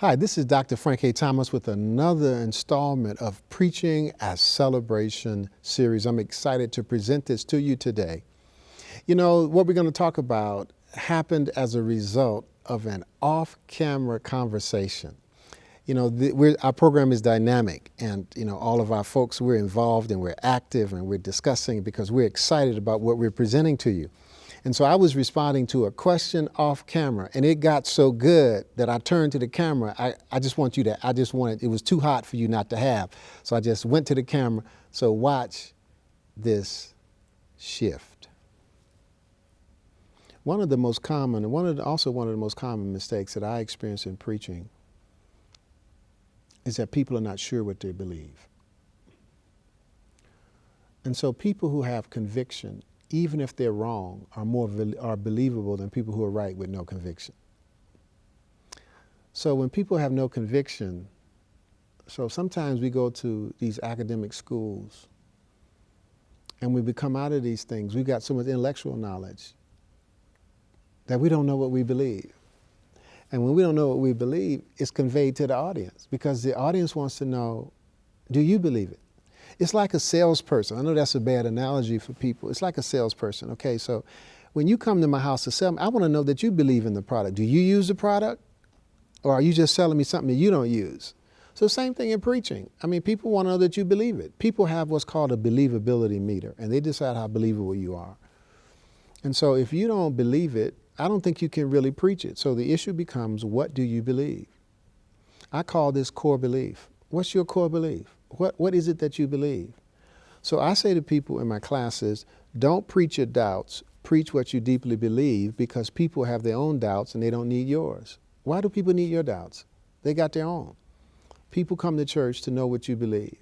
Hi, this is Dr. Frank A. Thomas with another installment of Preaching as Celebration series. I'm excited to present this to you today. You know, what we're going to talk about happened as a result of an off-camera conversation. You know, our program is dynamic, and, you know, all of our folks, we're involved and we're active and we're discussing because we're excited about what we're presenting to you. And so I was responding to a question off camera, and it got so good that I turned to the camera. It was too hot for you not to have. So I just went to the camera. So watch this shift. One of the most common mistakes that I experience in preaching is that people are not sure what they believe. And so people who have conviction, even if they're wrong, are believable than people who are right with no conviction. So when people have no conviction, so sometimes we go to these academic schools and we come out of these things, we've got so much intellectual knowledge that we don't know what we believe. And when we don't know what we believe, it's conveyed to the audience because the audience wants to know, do you believe it? It's like a salesperson. I know that's a bad analogy for people. It's like a salesperson. Okay, so when you come to my house to sell me, I want to know that you believe in the product. Do you use the product? Or are you just selling me something that you don't use? So same thing in preaching. I mean, people want to know that you believe it. People have what's called a believability meter, and they decide how believable you are. And so if you don't believe it, I don't think you can really preach it. So the issue becomes, what do you believe? I call this core belief. What's your core belief? What is it that you believe? So I say to people in my classes, don't preach your doubts, preach what you deeply believe, because people have their own doubts and they don't need yours. Why do people need your doubts? They got their own. People come to church to know what you believe.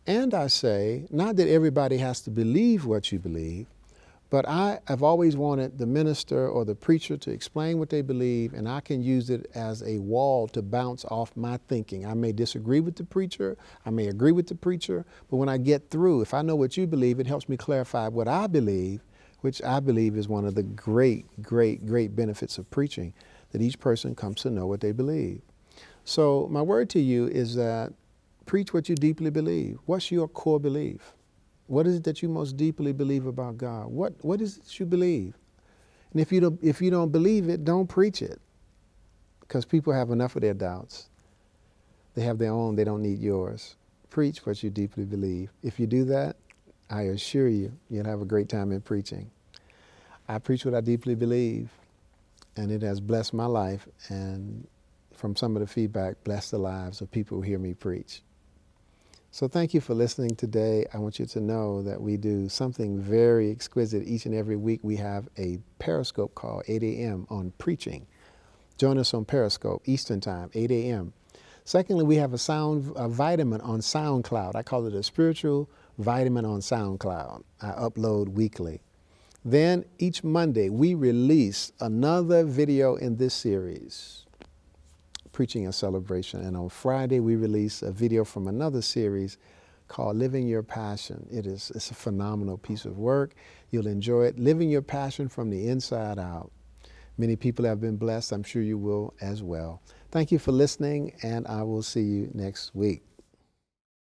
And I say, not that everybody has to believe what you believe, but I have always wanted the minister or the preacher to explain what they believe, and I can use it as a wall to bounce off my thinking. I may disagree with the preacher, I may agree with the preacher, but when I get through, if I know what you believe, it helps me clarify what I believe, which I believe is one of the great benefits of preaching, that each person comes to know what they believe. So my word to you is that preach what you deeply believe. What's your core belief? What is it that you most deeply believe about God? What is it that you believe? And if you don't believe it, don't preach it. Because people have enough of their doubts. They have their own, they don't need yours. Preach what you deeply believe. If you do that, I assure you, you'll have a great time in preaching. I preach what I deeply believe, and it has blessed my life, and from some of the feedback, blessed the lives of people who hear me preach. So thank you for listening today. I want you to know that we do something very exquisite each and every week. We have a Periscope call, 8 a.m. on preaching. Join us on Periscope, Eastern Time, 8 a.m. Secondly, we have a vitamin on SoundCloud. I call it a spiritual vitamin on SoundCloud. I upload weekly. Then each Monday, we release another video in this series, Preaching a Celebration. And on Friday, we release a video from another series called Living Your Passion. It's a phenomenal piece of work. You'll enjoy it. Living your passion from the inside out. Many people have been blessed. I'm sure you will as well. Thank you for listening, and I will see you next week.